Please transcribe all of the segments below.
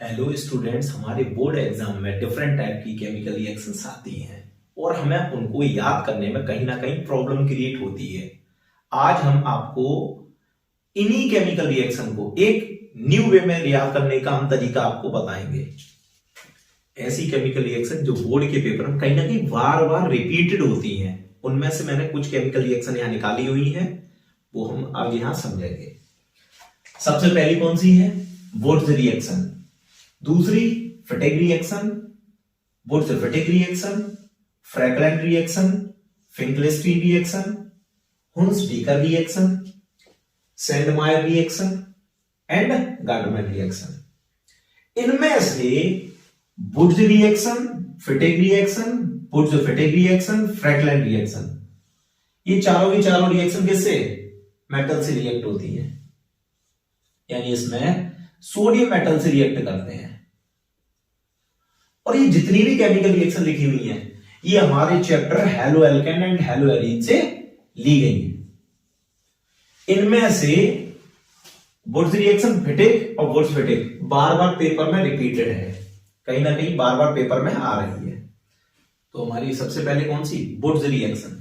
Hello students, हमारे board exam में different type की केमिकल रिएक्शंस आती हैं और हमें उनको याद करने में कहीं ना कहीं प्रॉब्लम क्रिएट होती है। आज हम आपको इन्हीं केमिकल रिएक्शन को एक न्यू वे में याद करने का हम तरीका आपको बताएंगे। ऐसी केमिकल रिएक्शन जो बोर्ड के पेपर में कहीं ना कहीं बार बार रिपीटेड होती हैं, उनमें से मैंने कुछ केमिकल रिएक्शन यहां निकाली हुई है, वो हम अब यहां समझेंगे। सबसे पहली कौन सी है? Wurtz reaction. दूसरी Fittig reaction, Wurtz Fittig reaction, Frankland reaction, Finkelstein reaction, Hunsdiecker reaction, Sandmeyer reaction and Gardner reaction. इनमें से Wurtz reaction, Fittig reaction, Wurtz Fittig reaction, Frankland reaction, ये चारों की चारों रिएक्शन किससे? मेटल से रिएक्ट होती है, यानी इसमें सोडियम मेटल से रिएक्ट करते हैं। और ये जितनी भी केमिकल रिएक्शन लिखी हुई हैं, ये हमारे chapter hello alkene and hello arene से ली गई हैं। इनमें से वुड्स रिएक्शन फिटिक और वुड्स फिटिक बार बार पेपर में रिपीटेड है, कहीं ना कहीं बार बार पेपर में आ रही है। तो हमारी सबसे पहले कौन सी? Wurtz reaction.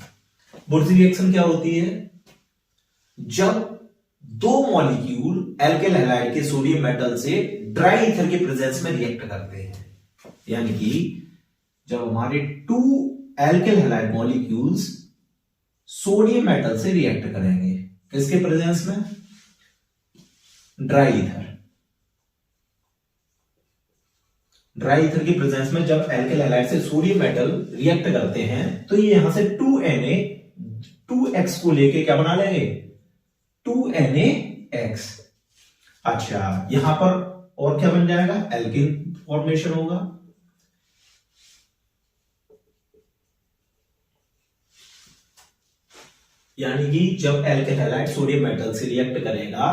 वुड्स रिएक्शन क्या होती है? जब दो मॉलिक्यूल एल्केल हैलाइड के सोडियम मेटल से ड्राई ईथर के प्रेजेंस में रिएक्ट करते हैं, यानी कि जब हमारे two alkyl halide molecules sodium metal से रिएक्ट करेंगे, किसके प्रेजेंस में? Dry ether. ड्राई ईथर के प्रेजेंस में जब एल्केल हैलाइड से सोडियम मेटल रिएक्ट करते हैं, तो ये यहां से 2Na 2x को लेके क्या बना लेंगे? 2NaX। अच्छा, यहां पर और क्या बन जाएगा? एल्किन फॉर्मेशन होगा। यानी कि जब एल्केन हैलाइड सोडियम मेटल से रिएक्ट करेगा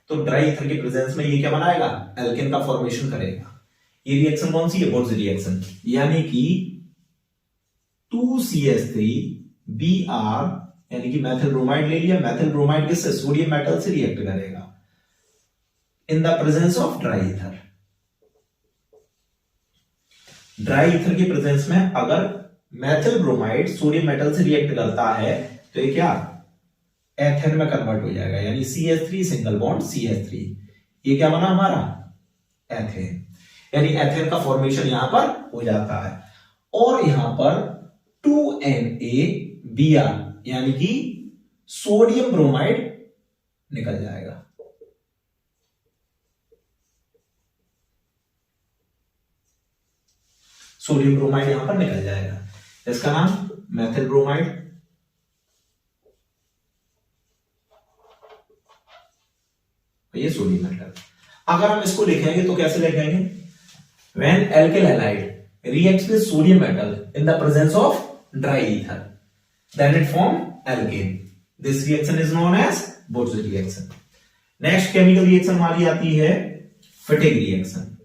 तो ड्राई ईथर के प्रेजेंस में ये क्या बनाएगा? एल्केन का फॉर्मेशन करेगा। ये रिएक्शन कौन सी है? Wurtz reaction. यानी कि 2CH3Br, यानी कि मैथिल ब्रोमाइड ले लिया, मैथिल ब्रोमाइड किससे? सोडियम मेटल से रिएक्ट करेगा in the presence of dry ether. Dry ether के प्रेजेंस में अगर मैथिल ब्रोमाइड सोडियम मेटल से रिएक्ट करता है तो ये क्या? एथेन में कन्वर्ट हो जाएगा, यानी CH3 सिंगल बॉन्ड CH3, ये क्या बना हमारा? एथेन। यानी एथेन का फॉर्मेशन यहां पर हो जाता है। और यहां पर 2NaBr, यानी कि सोडियम ब्रोमाइड निकल जाएगा। सोडियम ब्रोमाइड यहां पर निकल जाएगा, इसका नाम मैथिल ब्रोमाइड। ये सोडियम मेटल। अगर हम इसको लिखेंगे तो कैसे लिखेंगे? When एल्केल halide reacts with sodium metal in the presence of dry ether, then it form alkane. This reaction is known as Wurtz reaction. Next chemical reaction हमारी आती है फिटिक रिएक्शन।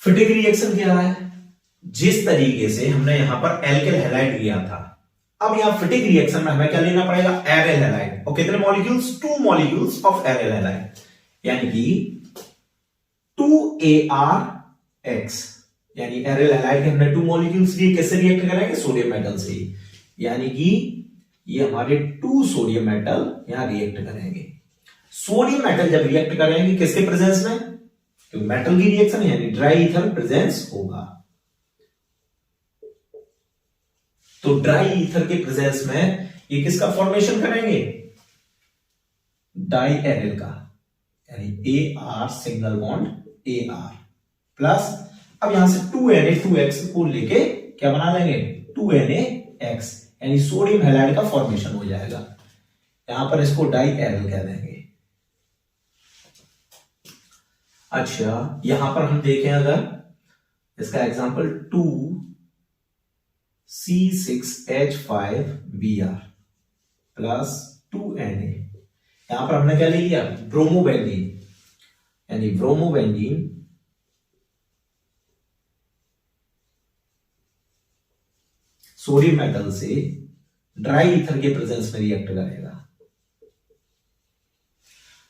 फिटिक रिएक्शन क्या है? जिस तरीके से हमने यहां पर एल्केल हैलाइड लिया था, अब यहां फिटिक रिएक्शन में हमें क्या लेना पड़ेगा? एरेल हैलाइड। और कितने मॉलिक्यूल्स? 2 मॉलिक्यूल्स ऑफ एरेल हैलाइड, यानी कि 2ArX, यानी एरेल हैलाइड के हमने 2 मॉलिक्यूल्स लिए, किससे रिएक्ट करेंगे? सोडियम मेटल से। यानी कि ये हमारे 2 सोडियम मेटल यहां रिएक्ट करेंगे। सोडियम मेटल जब रिएक्ट करेंगे किसके प्रेजेंस में? क्योंकि मेटल की रिएक्शन यानी ड्राई ईथर प्रेजेंस होगा। तो ड्राई ईथर के प्रेजेंस में ये किसका फॉर्मेशन करेंगे? डाई एरिल का, यानी AR single bond AR plus, अब यहां से 2Na 2x को लेके क्या बना लेंगे? 2NaX, यानी सोडियम हैलाइड का फॉर्मेशन हो जाएगा। यहां पर इसको डाई एरिल कह देंगे। अच्छा, यहां पर हम देखें अगर इसका एग्जांपल 2C6H5Br प्लस 2Na, यहां पर हमने क्या ले लिया? ब्रोमोबेंजीन, यानी ब्रोमोबेंजीन सोडियम मेटल से ड्राई ईथर के प्रेजेंस में रिएक्ट करेगा,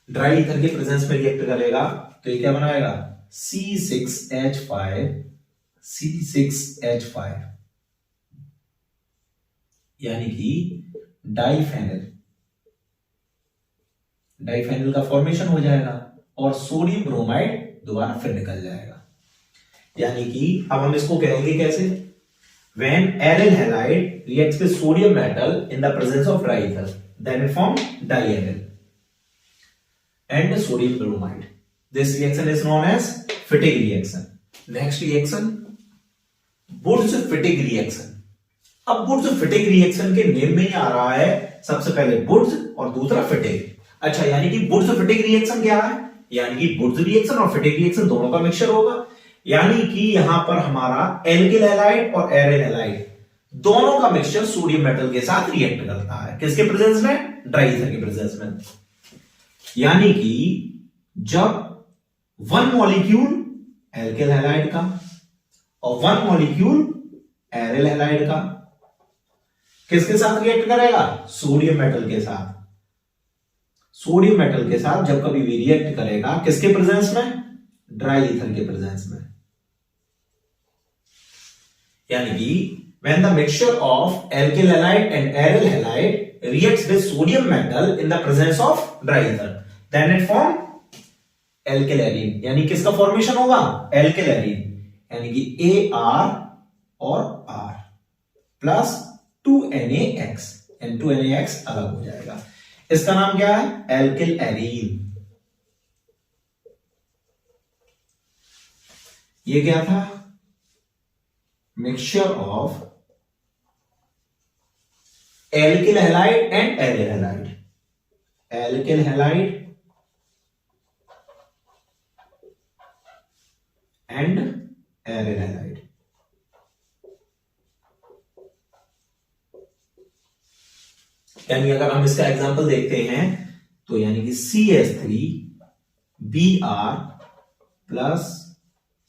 ड्राई ईथर के प्रेजेंस में रिएक्ट करेगा तो ये क्या बनाएगा, C6H5 C6H5 यानी कि डाइफेनिल, डाइफेनिल का फॉर्मेशन हो जाएगा और सोडियम ब्रोमाइड दोबारा फिर निकल जाएगा। यानी कि अब हम इसको कहेंगे कैसे, when aryl halide reacts with sodium metal in the presence of dry ether then it forms diaryl and sodium bromide. This reaction is known as Fittig reaction. Next reaction, Wurtz-Fittig reaction. अब Wurtz-Fittig reaction के name में ही आ रहा है सबसे पहले Wurtz और दूसरा Fittig। अच्छा, यानी कि Wurtz-Fittig reaction क्या है, यानी कि Wurtz reaction और Fittig reaction दोनों का मिक्सचर होगा। यानी कि यहां पर हमारा एल्किल हैलाइड और एरिल हैलाइड दोनों का मिक्सचर सोडियम मेटल के साथ रिएक्ट करता है, किसके प्रेजेंस में, ड्राई ईथर के प्रेजेंस में। यानी कि जब वन मॉलिक्यूल एल्किल हैलाइड का और वन मॉलिक्यूल एरिल हैलाइड का किसके साथ रिएक्ट करेगा, सोडियम मेटल के साथ, सोडियम मेटल के साथ जब कभी भी रिएक्ट करेगा किसके प्रेजेंस में, ड्राई ईथर के प्रेजेंस में। यानी कि when the mixture of alkyl halide and aryl halide reacts with sodium metal in the presence of dry ether then it form alkyl arene। यानी किसका फॉर्मेशन होगा, alkyl arene, यानी कि AR और R प्लस 2NaX, N2NaX अलग हो जाएगा। इसका नाम क्या है, alkyl arene। ये क्या था, mixture of alkyl halide and aryl halide, alkyl halide and aryl halide. यानी अगर हम इसका एग्जांपल देखते हैं तो यानी कि CH3Br प्लस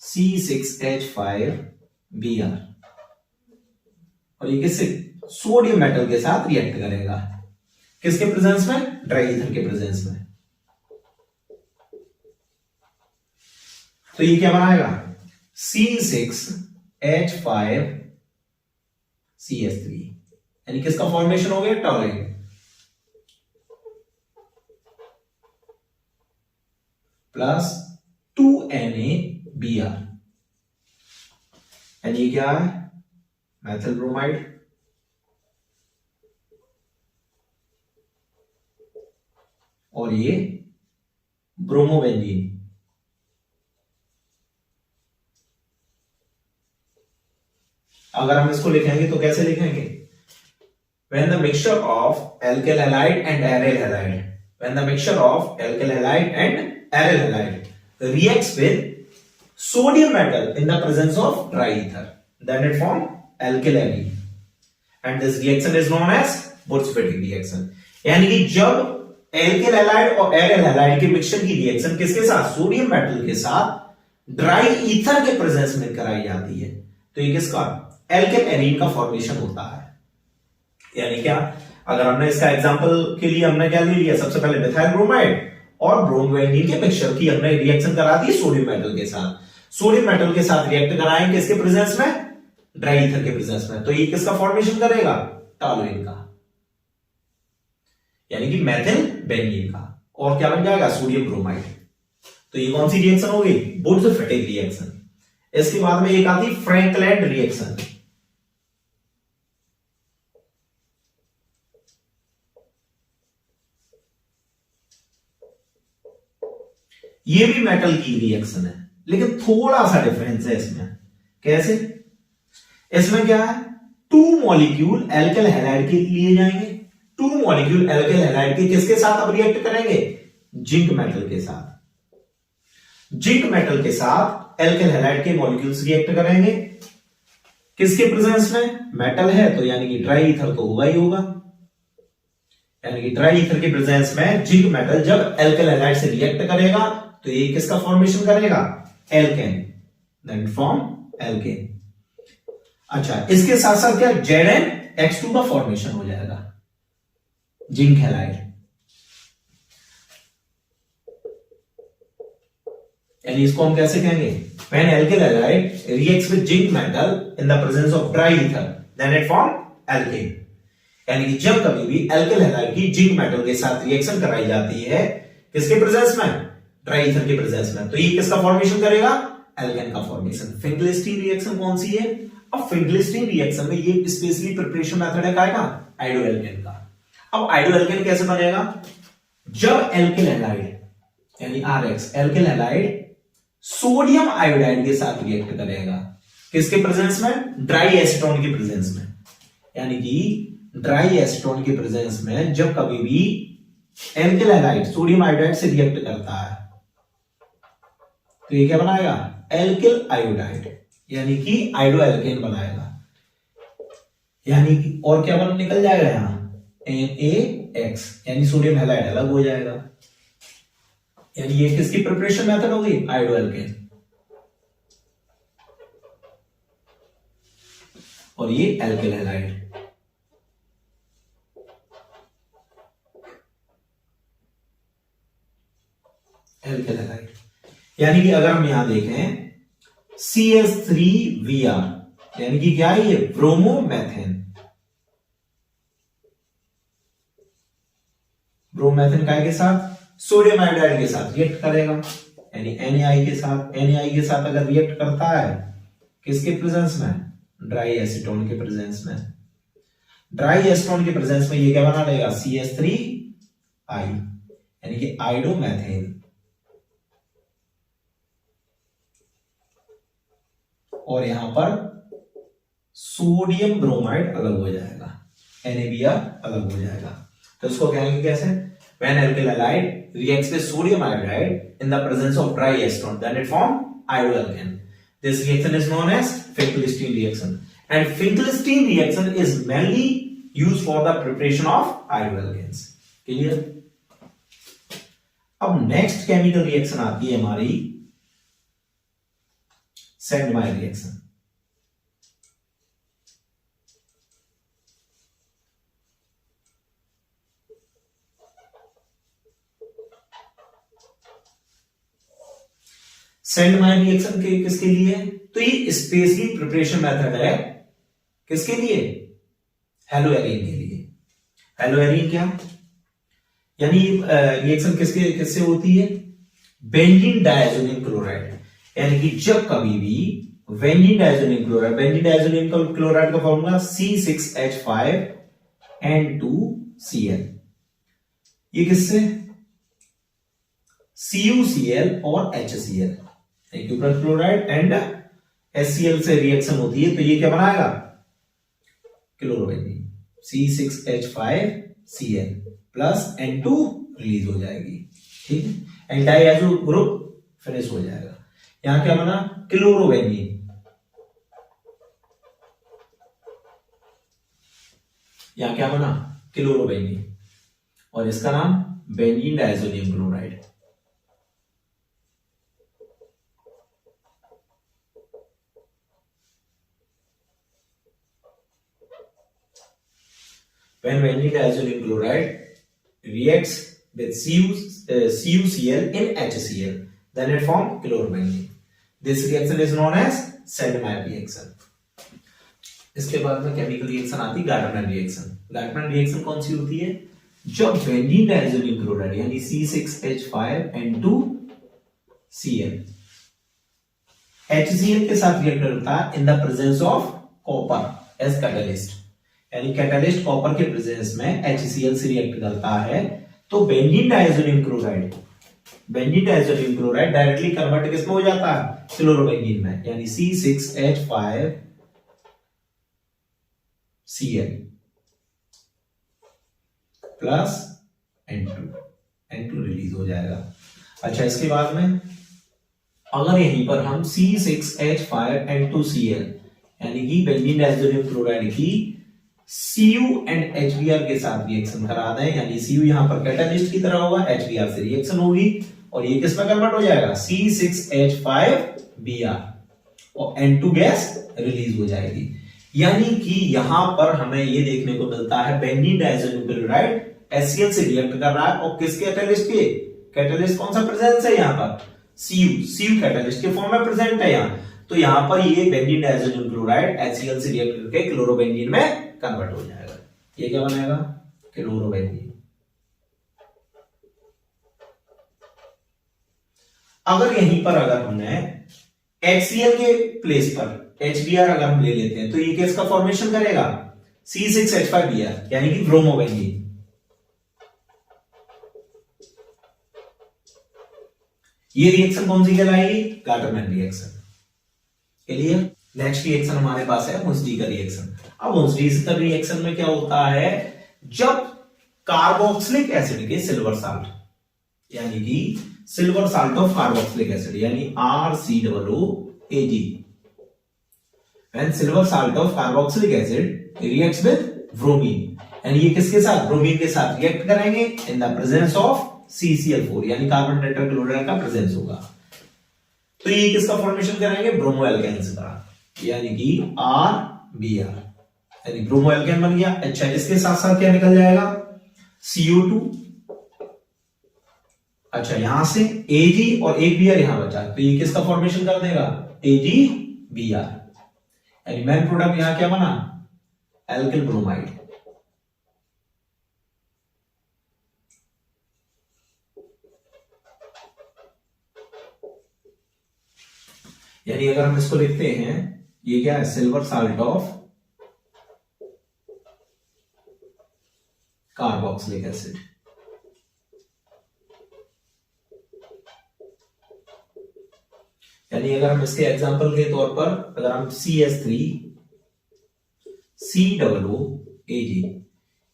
C6H5Br और ये किससे, सोडियम मेटल के साथ रिएक्ट करेगा, किसके प्रेजेंस में, ड्राई ईथर के प्रेजेंस में। तो ये क्या बनाएगा, C6H5CH3 यानी किसका फॉर्मेशन हो गया, टॉलरेट प्लस 2NaBr यानी ये क्या है, मैथिल ब्रोमाइड और ये ब्रोमोबेंजीन। अगर हम इसको लिखेंगे तो कैसे लिखेंगे, when the mixture of alkyl halide and aryl halide, when the mixture of alkyl halide and aryl halide reacts with sodium metal in the presence of dry ether then it form alkyl arene and this reaction is known as Wurtz-Fittig reaction। यानी कि जब alkyl halide और aryl halide के mixture की reaction किसके साथ, sodium metal के साथ ड्राई ईथर के प्रेजेंस में कराई जाती है तो ये किसका, एल्किल एरीन का फॉर्मेशन होता है। यानी क्या, अगर हमने इसका एग्जांपल के लिए हमने क्या ले लिया, सबसे पहले मिथाइल ब्रोमाइड और ब्रोमोबेंजीन के मिक्सचर की हमने रिएक्शन करा दी सोडियम मेटल के साथ, सोडियम मेटल के साथ रिएक्ट कराएंगे किसके प्रेजेंस में, ड्राई ईथर के प्रेजेंस में, तो ये किसका फॉर्मेशन करेगा, टॉलुइन का, यानी कि मैथिल बेंजीन का, और क्या बन जाएगा, सोडियम ब्रोमाइड। तो ये कौन सी रिएक्शन होगी, वुड्स-फिटिग रिएक्शन। इसके बाद में एक आती फ्रैंकलैंड रिएक्शन। ये भी मेटल की रिएक्शन है लेकिन थोड़ा सा डिफरेंस है इसमें। कैसे, इसमें क्या है, टू मॉलिक्यूल एल्किल हैलाइड के लिए जाएंगे, टू मॉलिक्यूल एल्किल हैलाइड के किसके साथ अब रिएक्ट करेंगे, जिंक मेटल के साथ। जिंक मेटल के साथ एल्किल हैलाइड के मॉलिक्यूल्स रिएक्ट करेंगे किसके प्रेजेंस में, मेटल है तो यानी कि ड्राई ईथर तो होगा ही होगा, यानी कि ड्राई ईथर के प्रेजेंस में जिंक मेटल जब एल्किल हैलाइड से रिएक्ट करेगा तो ये किसका फॉर्मेशन करेगा, एल्केन, देन फॉर्म एल्केन। अच्छा, इसके साथ साथ क्या, जेड एंड X2 का फॉर्मेशन हो जाएगा, जिंक हैलाइड। यानी इसको हम कैसे कहेंगे, when alkyl halide reacts with zinc metal in the presence of dry ether then it form alkane। यानी कि जब कभी भी एल्किल हैलाइड की जिंक मेटल के साथ रिएक्शन कराई जाती है, किसके प्रेजेंस में, ड्राई ईथर के प्रेजेंस में, तो ये किसका फॉर्मेशन करेगा, एल्केन का फॉर्मेशन। फिंकलिस्टीन रिएक्शन कौन सी है, अब फिंकलिस्टीन रिएक्शन में ये स्पेशली प्रिपरेशन मेथड है का, आइडो एल्केन का। अब आइडो एल्केन कैसे बनेगा, जब एल्किल हैलाइड यानी RX alkyl halide sodium iodide के साथ रिएक्ट करेगा, किसके प्रेजेंस में, ड्राई एसीटोन के प्रेजेंस में। यानी कि ड्राई एसीटोन के प्रेजेंस में जब कभी भी एल्किल हैलाइड सोडियम आयोडाइड से रिएक्ट करता है तो ये क्या बनाएगा, एल्किल आयोडाइड, यानी कि आइडो एल्केन बनाएगा। यानी कि और क्या बन निकल जाएगा यहां, NaX, यानी सोडियम हैलाइड अलग हो जाएगा। यानी ये किसकी प्रिपरेशन मेथड होगी, आइडो एल्केन, और ये एल्किल हैलाइड। एल्किल हैलाइड यानी कि अगर हम यहां देखें CH3Br यानी कि क्या है ये, ब्रोमोमेथेन। ब्रोमोमेथेन काय के साथ, सोडियम आयोडाइड के साथ रिएक्ट करेगा, यानी NaI के साथ, NaI के साथ अगर रिएक्ट करता है किसके प्रेजेंस में, ड्राई एसीटोन के प्रेजेंस में। ड्राई एसीटोन के प्रेजेंस में ये क्या बना लेगा, CH3I यानी कि आइडोमेथेन, और यहां पर सोडियम ब्रोमाइड अलग हो जाएगा, NaBr अलग हो जाएगा। तो इसको कहेंगे कैसे, when alkyl halide reacts with sodium iodide in the presence of dry acetone then it form iodoalkane. This reaction is known as Finkelstein reaction, and Finkelstein reaction is mainly used for the preparation of iodoalkanes. Clear? अब next chemical reaction आती है हमारी सेंडमायर reaction. सेंडमायर reaction के किसके लिए, तो ये specially preparation method है किसके लिए, हेलोएरीन के लिए। हेलोएरीन क्या, यानी रिएक्शन किससे होती है, बेंजीन डायजोनियम क्लोराइड। यानी कि जब कभी भी benzene diazonium chloride, benzene diazonium chloride का फॉर्मूला C6H5N2Cl, ये किससे, CuCl और HCl, cuprous chloride and HCl से रिएक्शन होती है, तो ये क्या बनाएगा, chlorobenzene, C6H5Cl plus N2 release हो जाएगी, ठीक है, एंड डाइएजो ग्रुप फिनिश हो जाएगा। यहां क्या बना, क्लोरोबेंजीन, यहां क्या बना, क्लोरोबेंजीन, और इसका नाम benzene diazonium chloride. When benzene diazonium chloride reacts with CuCl in HCl, then it forms chlorobenzene. This reaction is known as Sandmeyer reaction. इसके बाद में केमिकल रिएक्शन आती है गार्टनर रिएक्शन। गार्टनर रिएक्शन कौन सी होती है, जब बेंजीन डायजोनियम क्लोराइड यानी C6H5N2Cl HCl के साथ रिएक्ट करता है in the presence of copper as catalyst, यानी कैटलिस्ट कॉपर के प्रेजेंस में HCl से रिएक्ट करता है, तो benzene diazonium chloride directly convert किसमें हो जाता है, क्लोरोबेंजीन में, यानी C6H5Cl प्लस N2 रिलीज हो जाएगा। अच्छा, इसके बाद में अगर यहीं पर हम C6H5N2Cl यानी कि बेंजीन डायजोनियम क्लोराइड की Cu एंड HBr के साथ रिएक्शन करा दें, यानी Cu यहां पर कैटलिस्ट की तरह होगा, HBr से रिएक्शन होगी और ये किस में कन्वर्ट हो जाएगा, C6H5Br और N2 गैस रिलीज हो जाएगी। यानी कि यहां पर हमें ये देखने को मिलता है बेंजीन डाइज़ोन्यूक्लियोटाइड HCl से रिएक्ट कर रहा है और किसके कैटलिस्ट के, कैटलिस्ट कौन सा प्रेजेंस है यहां पर, CU कैटलिस्ट के फॉर्म में प्रेजेंट है यहां। तो यहां पर ये बेंजीन डाइज़ोन्यूक्लियोटाइड HCl से रिएक्ट करके क्लोरोबेंजीन में कन्वर्ट हो जाएगा। ये क्या बनेगा, क्लोरोबेंजीन। अगर यहीं पर अगर हमने HCl के प्लेस पर HBr अगर हम ले लेते हैं तो ये किसका फॉर्मेशन करेगा, C6H5Br यानी कि ब्रोमोबेंजीन। ये रिएक्शन कौन सी कहलाएगी, Gattermann reaction. Clear. Next reaction हमारे पास है हुंसडी का रिएक्शन। अब हुंसडी का रिएक्शन में क्या होता है, जब कार्बोक्सिलिक एसिड के सिल्वर साल्ट यानी कि silver salt of carboxylic acid यानी RCOOAG, when silver salt of carboxylic acid reacts with bromine and ये किसके साथ, ब्रोमीन के साथ रिएक्ट करेंगे in the presence of CCl4 यानी कार्बन टेट्राक्लोराइड का प्रेजेंस होगा। तो ये किसका फॉर्मेशन करेंगे, ब्रोमो एल्केन्स का यानी कि RBr यानी ब्रोमो एल्केन बन गया। अच्छा, इसके साथ साथ क्या निकल जाएगा, CO2। अच्छा, यहां से Ag और एक Br यहां बचा तो ये किसका फॉर्मेशन कर देगा, AgBr यानी मेन प्रोडक्ट यहां क्या बना, एल्किल ब्रोमाइड। यानी अगर हम इसको लिखते हैं, ये क्या है, silver salt of carboxylic acid. यानी अगर हम इसके एग्जांपल के तौर पर अगर हम CH3COOAG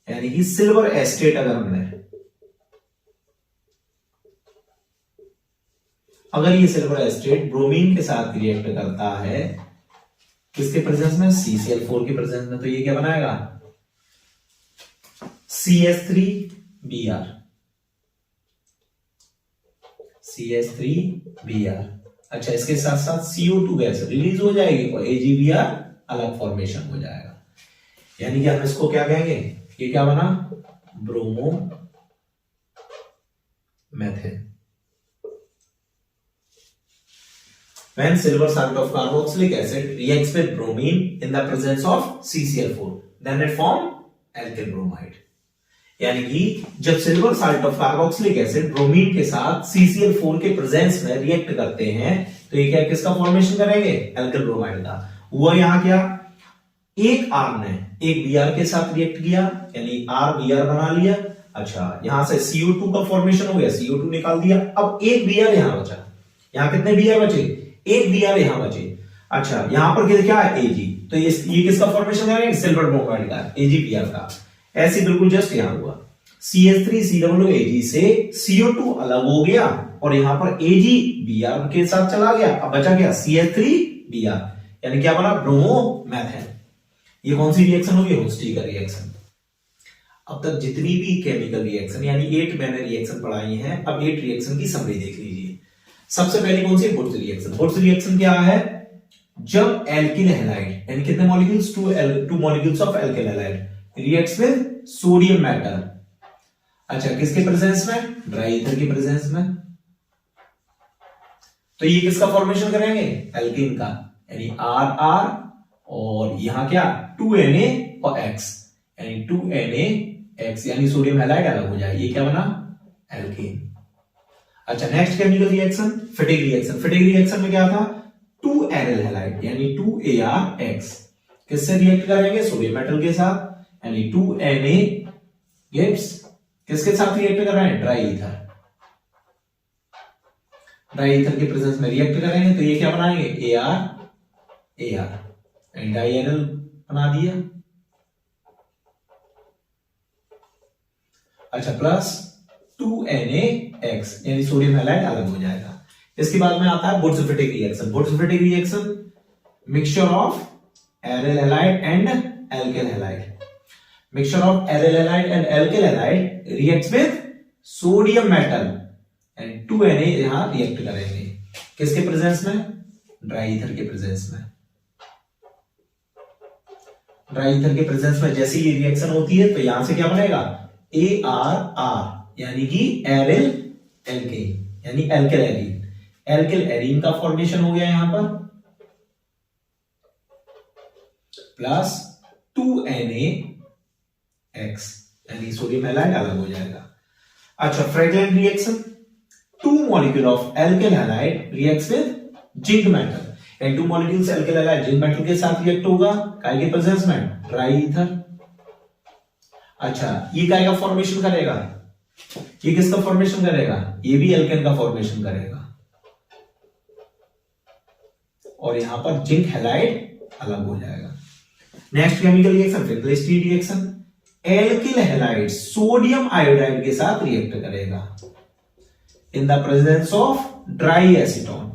यानी कि सिल्वर एस्टेट अगर ये सिल्वर एस्टेट ब्रोमीन के साथ रिएक्ट करता है किसके प्रेजेंस में, CCl4 के प्रेजेंस में, तो ये क्या बनाएगा, CH3Br। अच्छा, इसके साथ साथ CO2 गैस रिलीज हो जाएगी और AgBr अलग फॉर्मेशन हो जाएगा। यानी कि हम इसको क्या कहेंगे, ये क्या बना, bromo methane. When silver salt of carboxylic acid reacts with bromine in the presence of CCl4, then it form alkyl bromide। यानी कि जब silver salt of carboxylic acid bromine के साथ CCl4 के प्रेजेंस में रिएक्ट करते हैं तो ये क्या किसका फॉर्मेशन करेंगे, एल्किल ब्रोमाइड का। हुआ यहां क्या, एक R ने एक Br के साथ रिएक्ट किया यानी RBr बना लिया। अच्छा, यहां से CO2 का फॉर्मेशन हो गया, CO2 निकाल दिया। अब एक Br यहां बचा, यहां कितने Br बचे, एक Br यहां बचे। अच्छा, यहां पर क्या है, Ag, तो ये किसका फॉर्मेशन करेंगे, सिल्वर ब्रोमाइड का, AgBr का। ऐसे बिल्कुल जस्ट यहां हुआ, CH3COOAG से CO2 अलग हो गया और यहां पर AgBr के साथ चला गया, अब बचा गया CH3Br यानी क्या बना, ब्रोमोमेथेन। ये कौन सी रिएक्शन होगी, हुंसडी का रिएक्शन। अब तक जितनी भी केमिकल रिएक्शन यानी 8 मैंने रिएक्शन पढ़ाई हैं, अब 8 रिएक्शन की समरी देख लीजिए। सबसे पहली कौन सी, वुड्स रिएक्शन। वुड्स रिएक्शन क्या है, जब एल्किल हैलाइड यानी कितने molecules, 2 molecules of alkyl halide reacts with sodium metal. अच्छा, किसके प्रेजेंस में, ड्राई ईथर के प्रेजेंस में, तो ये किसका फॉर्मेशन करेंगे, एल्कीन का यानी RR और यहां क्या 2Na और X यानी 2NaX यानी सोडियम हैलाइड अलग हो जाए, ये क्या बना, एल्कीन। अच्छा, next chemical reaction, Fittig reaction. Fittig reaction में क्या था, 2 एरिल हैलाइड यानी 2ArX किससे रिएक्ट करेंगे, सोडियम मेटल के साथ यानी 2Na गिव्स किसके साथ रिएक्ट कर रहे हैं, ड्राई ईथर। ड्राई ईथर के प्रेजेंस में रिएक्ट करेंगे तो ये क्या बनाएंगे, AR डाई एरिल बना दिया। अच्छा, प्लस 2NaX यानी सोडियम हैलाइड अलग हो जाएगा। इसके बाद में आता है वुड्स-फिटिक reaction. वुड्स-फिटिक reaction mixture of aryl halide and alkyl halide. Mixture of aryl halide and alkyl halide reacts with sodium metal and 2Na यहां रिएक्ट करेंगे किसके प्रेजेंस में, ड्राई ईथर के प्रेजेंस में। ड्राई ईथर के प्रेजेंस में जैसे ये रिएक्शन होती है तो यहां से क्या बनेगा, ArR यानी कि एरिल एल्केन यानी एल्किल एरीन, एल्किल एरीन का फॉर्मेशन हो गया यहां पर, प्लस 2NaX यानी सोडियम हैलाइड अलग हो जाएगा। अच्छा, fragrant reaction, 2 molecule of alkyl halide reacts with zinc metal, and 2 molecules alkyl halide zinc metal के साथ रिएक्ट होगा काय के प्रेजेंस में, ड्राई ईथर। अच्छा, ये काय का फॉर्मेशन करेगा, ये किसका फॉर्मेशन करेगा, ये भी एल्केन का फॉर्मेशन करेगा, और यहां पर जिंक हैलाइड अलग हो जाएगा। Next chemical reaction, Finkelstein reaction, alkyl halide sodium iodide के साथ रिएक्ट करेगा in the presence of dry acetone,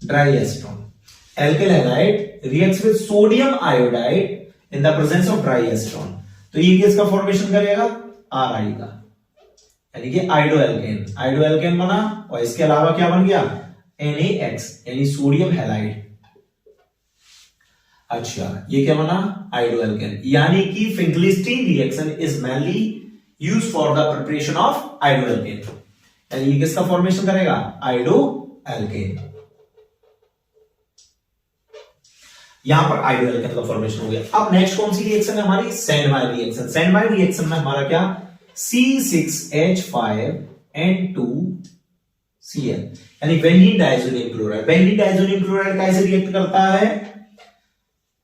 dry acetone, alkyl halide reacts with sodium iodide in the presence of dry acetone, तो ये किसका formation करेगा, RI का, यानी कि आइडोएल्केन, आइडोएल्केन बना, और इसके अलावा क्या बन गया, NaX यानी सोडियम हैलाइड। अच्छा, ये क्या बना, आइडोएल्केन, यानी कि Finkelstein reaction is mainly used for the preparation of iodoalkane, यानी ये किसका फॉर्मेशन करेगा, आइडोएल्केन। यहां पर आइडोएल्केन का फॉर्मेशन हो गया। अब नेक्स्ट कौन सी रिएक्शन है हमारी, सैंड-वाइट रिएक्शन। सैंड-वाइट रिएक्शन में हमारा क्या, C6H5N2Cl यानी benzene diazonium chloride, benzene diazonium chloride कैसे रिएक्ट करता है,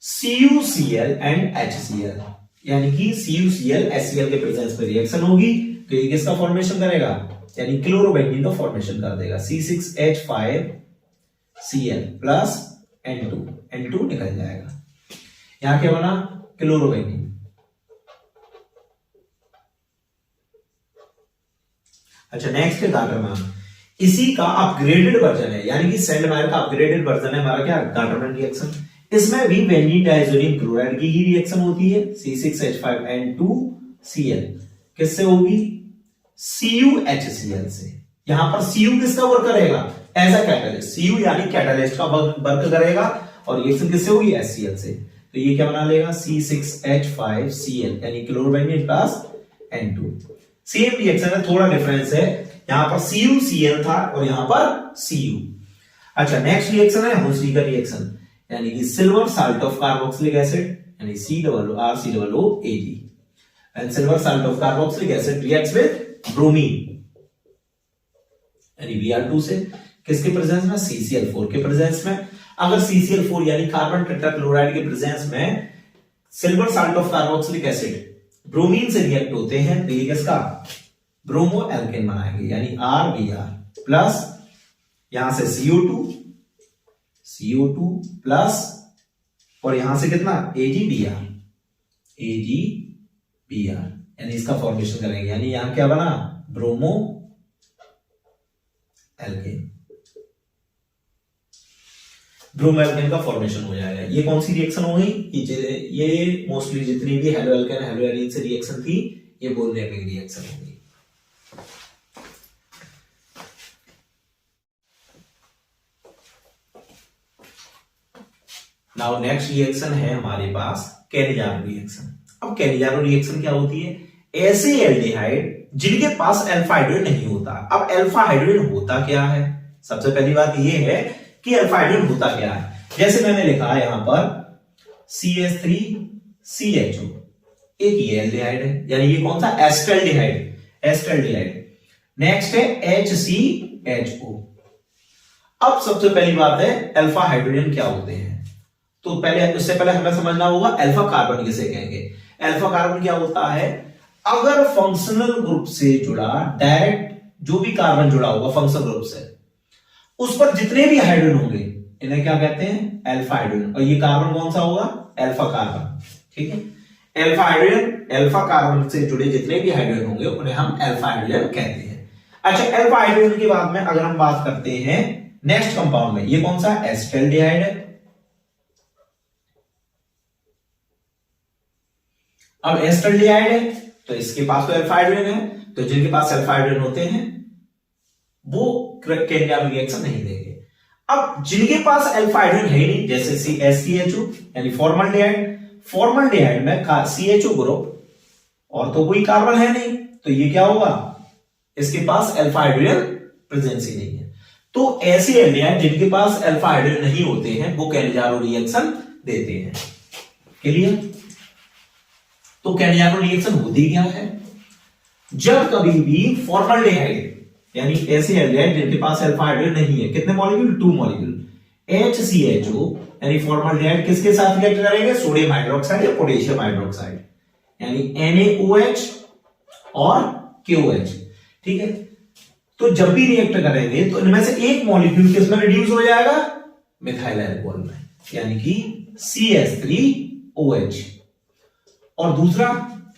CuCl एंड HCl, यानी कि CuCl HCl के प्रेजेंस में रिएक्शन होगी तो ये किसका फॉर्मेशन करेगा, यानी क्लोरोबेंजीन का फॉर्मेशन कर देगा, C6H5Cl प्लस N2 निकल जाएगा, यहां क्या बना, क्लोरोबेंजीन। अच्छा, नेक्स्ट है गाटरमैन, इसी का अपग्रेडेड वर्जन है, यानी कि सैंड-वाइट का अपग्रेडेड वर्जन है हमारा क्या, गाटरमैन रिएक्शन। इसमें भी बेंजीन डाइसोनियम क्लोराइड की ही रिएक्शन होती है, C6H5N2Cl किससे होगी, CuHCl से। यहां पर Cu किसका वर्क करेगा, एज अ कैटलिस्ट, Cu यानी कैटलिस्ट का वर्क करेगा, और रिएक्शन किससे होगी, HCl से, तो ये क्या बना लेगा, C6H5Cl यानी chlorobenzene plus N2। Same reaction है, थोड़ा डिफरेंस है, यहां पर CuCl था और यहां पर Cu। अच्छा, नेक्स्ट रिएक्शन है हुंसलीकर रिएक्शन, यानी कि silver salt of carboxylic acid यानी COORCOOAg and silver salt of carboxylic acid reacts with bromine यानी Br2 से, किसके प्रेजेंस में, CCl4 के प्रेजेंस में। अगर CCl4 यानी कार्बन टेट्राक्लोराइड के प्रेजेंस में silver salt of carboxylic acid bromine से रिएक्ट होते हैं तो ये किसका, ब्रोमो एल्केन बनाएंगे, यानी RBr प्लस यहां से CO2 प्लस और यहां से कितना, AgBr यानी इसका फॉर्मेशन करेंगे, यानी यहां क्या बना, ब्रोमो एल्केन, ब्रोमो एल्केन का फॉर्मेशन हो जाएगा। ये कौन सी रिएक्शन हो गई, ये मोस्टली जितनी भी हेलो एल्केन हेलो एरीन से रिएक्शन थी ये बोलनेमिक रिएक्शन हो गई। नाउ नेक्स्ट रिएक्शन है हमारे पास कैनिजारो रिएक्शन। अब कैनिजारो रिएक्शन क्या होती है, ऐसे एल्डिहाइड जिनके पास अल्फा हाइड्रोजन नहीं होता। अब अल्फा हाइड्रोजन होता क्या है, सबसे पहली बात यह है कि अल्फा हाइड्रोजन होता क्या है। जैसे मैंने लिखा है यहां पर CH3CHO, एक ये एल्डिहाइड है, यानी ये कौन सा, एस्टल्डिहाइड। नेक्स्ट है HCHO। अब सबसे पहली बात है अल्फा हाइड्रोजन क्या होते हैं, तो पहले उससे पहले हमें समझना होगा अल्फा कार्बन किसे कहेंगे। अल्फा कार्बन क्या होता है, अगर फंक्शनल ग्रुप से जुड़ा डायरेक्ट जो भी कार्बन जुड़ा होगा फंक्शनल ग्रुप से, उस पर जितने भी हाइड्रोजन होंगे इन्हें क्या कहते हैं, अल्फा हाइड्रोजन। और ये कार्बन कौन सा होगा, अल्फा कार्बन, ठीक है। अल्फा हाइड्रोजन, अल्फा कार्बन से जुड़े जितने भी हाइड्रोजन होंगे उन्हें हम अल्फा हाइड्रोजन कहते हैं। अच्छा, अल्फा हाइड्रोजन के बाद में अगर हम बात करते हैं नेक्स्ट कंपाउंड में, ये कौन सा, एस्टल्डिहाइड है। अब एस्टल्डिहाइड है तो इसके पास तो अल्फा हाइड्रोजन है, तो जिनके पास अल्फा हाइड्रोजन होते हैं वो कैनिजारो रिएक्शन नहीं देंगे। अब जिनके पास अल्फा हाइड्रोजन है नहीं, जैसे CsCHO यानी फॉर्मल्डिहाइड, फॉर्मल्डिहाइड में CHO ग्रुप और तो कोई कार्बन है नहीं, तो ये क्या होगा, इसके पास अल्फा हाइड्रोजन प्रेजेंस ही नहीं है। तो ऐसे एल्डिहाइड जिनके पास अल्फा हाइड्रोजन नहीं होते हैं वो कैनिजारो रिएक्शन देते हैं। क्लियर? तो कैनिजारो रिएक्शन होती क्या है, जब कभी भी फॉर्मल्डिहाइड यानी ऐसे एल्डिहाइड जिनके पास अल्फा हाइड्रोजन नहीं है, कितने मॉलिक्यूल, 2 मॉलिक्यूल, HCHO यानी फॉर्मल्डिहाइड किसके साथ रिएक्ट करेंगे, सोडियम हाइड्रोक्साइड या पोटेशियम हाइड्रोक्साइड यानी NaOH और KOH। ठीक है, तो जब भी रिएक्ट करेंगे तो इनमें से एक मॉलिक्यूल किसमें रिड्यूस हो जाएगा, मिथाइल अल्कोहल में, यानी कि CH3OH। और दूसरा,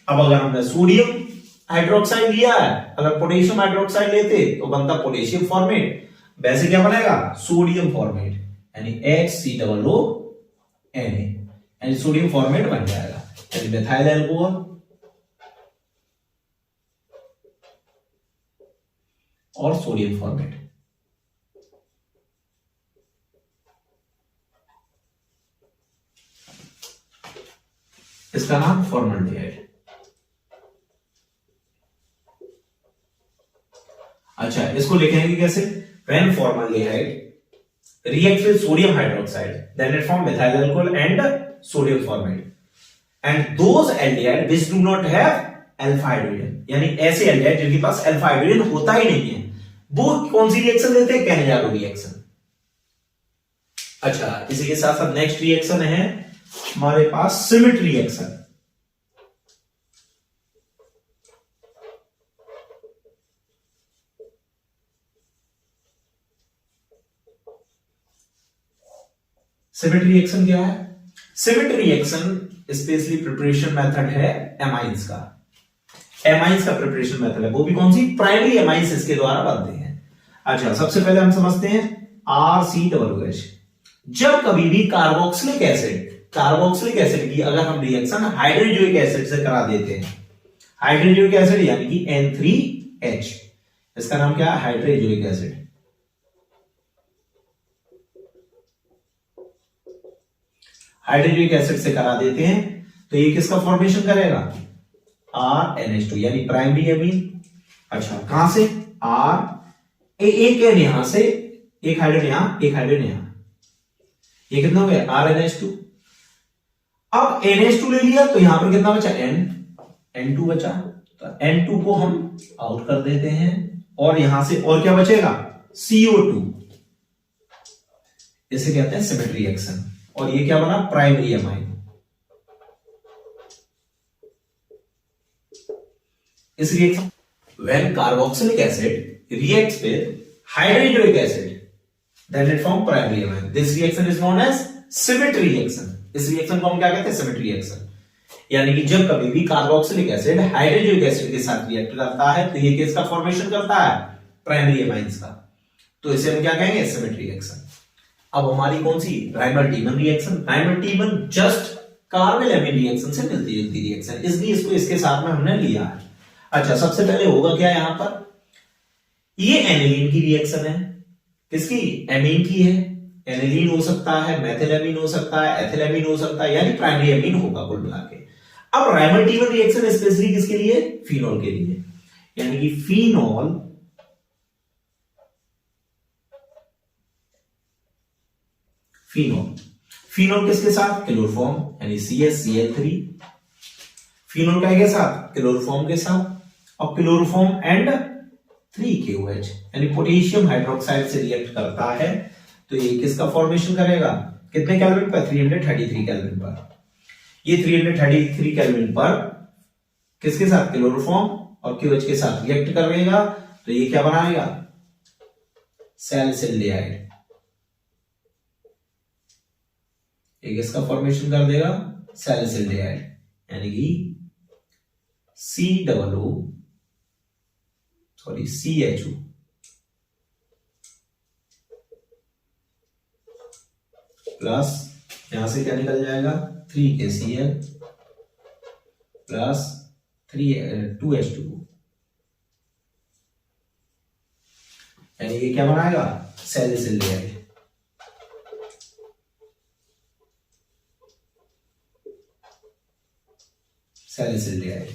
अब अगर हमने सोडियम हाइड्रोक्साइड लिया है, अगर पोटेशियम हाइड्रोक्साइड लेते तो बनता पोटेशियम फॉर्मेट, वैसे क्या बनेगा, सोडियम फॉर्मेट यानी HCOONA यानी सोडियम फॉर्मेट बन जाएगा, यानी मिथाइल अल्कोहल और सोडियम फॉर्मेट। इसका नाम फॉर्मल्डिहाइड। अच्छा, इसको लिखेंगे कैसे, when formaldehyde reacts with sodium hydroxide then it forms methyl alcohol and sodium formate and those aldehyde which do not have alpha hydrogen यानी ऐसे एल्डिहाइड जिनके पास अल्फा हाइड्रोजन होता ही नहीं है वो कौन सी रिएक्शन देते हैं, कैनिजारो रिएक्शन। अच्छा, इसी के साथ साथ नेक्स्ट रिएक्शन है हमारे पास सिमिट रिएक्शन। सिमिट रिएक्शन क्या है, Schmidt reaction specially preparation method है एमाइंस का, एमाइंस का प्रिपरेशन मेथड है, वो भी कौन सी, प्राइमरी एमाइंस इसके द्वारा बनते हैं। अच्छा, सबसे पहले हम समझते हैं RCOOH। जब कभी भी कार्बोक्सिलिक एसिड की अगर हम रिएक्शन हाइड्रोजोइक एसिड से करा देते हैं, हाइड्रोजोइक एसिड यानी कि N3H, इसका नाम क्या है, हाइड्रोजोइक एसिड। हाइड्रोजोइक एसिड से करा देते हैं तो ये किसका फॉर्मेशन करेगा, RNH2 यानी प्राइमरी एमीन। अच्छा, कहां से, एक एन यहां से, एक हाइड्रोजन यहां, एक हाइड्रोजन यहां, ये कितना हो गया, RNH2। अब NH2 ले लिया तो यहां पर कितना बचा, N2 बचा, तो N2 को हम आउट कर देते हैं और यहां से और क्या बचेगा, CO2। इसे कहते हैं सिमिट रिएक्शन और ये क्या बना, प्राइमरी एमाइन। इस reaction when carboxylic acid reacts with hydrazoic acid then it form primary amine, this reaction is known as Schmidt reaction. इस रिएक्शन को हम क्या कहते हैं, सिमिट रिएक्शन। यानी कि जब कभी भी कार्बोक्सिलिक एसिड हाइड्रोजोइक एसिड के साथ रिएक्ट करता है तो ये किसका फॉर्मेशन करता है, प्राइमरी एमाइंस का, तो इसे हम क्या कहेंगे, सिमिट रिएक्शन। अब हमारी कौन सी, राइमर-टीमन रिएक्शन। राइमर-टीमन जस्ट कार्बोनिल रिएक्शन से मिलती जुलती रिएक्शन, इसलिए इसको इसके साथ में हमने लिया है। अच्छा, सबसे पहले होगा क्या यहां पर, ये एनिलीन की रिएक्शन है, किसकी, एमीन की है, एनिलीन हो सकता है, मेथिलेमीन हो सकता है, एथिलेमीन हो सकता है, यानी प्राइमरी एमीन होगा कुल मिला के। अब राइमर-टीमन रिएक्शन स्पेशली किसके लिए, फिनॉल के लिए, यानी कि फिनॉल फिनोल किसके साथ, क्लोरोफॉर्म यानी CH3। फिनोल का के साथ, क्लोरोफॉर्म के साथ, और क्लोरोफॉर्म एंड 3KOH यानी पोटेशियम हाइड्रोक्साइड से रिएक्ट करता है तो ये किसका फॉर्मेशन करेगा, कितने केल्विन पर, 333 केल्विन पर। ये 333 केल्विन पर किसके साथ, क्लोरोफॉर्म और KOH के साथ रिएक्ट करेगा तो ये क्या बनाएगा, सैलिसिल्डिहाइड। एक इसका फॉर्मेशन कर देगा सैलिसिल्डिहाइड यानी कि CHO प्लस यहां से क्या निकल जाएगा, 3KCl प्लस 2H2 यानी ये क्या बनाएगा, सैलिसिल्डिहाइड। salicylic,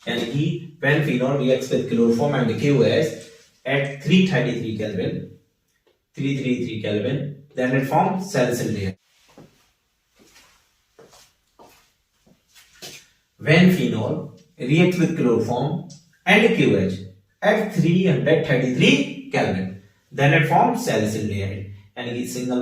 यानी कि when phenol reacts with chloroform and KOH at 333 Kelvin, then it forms salicylic. When phenol reacts with chloroform and KOH at 333 Kelvin, then it forms salicylic, यानी कि सिंगल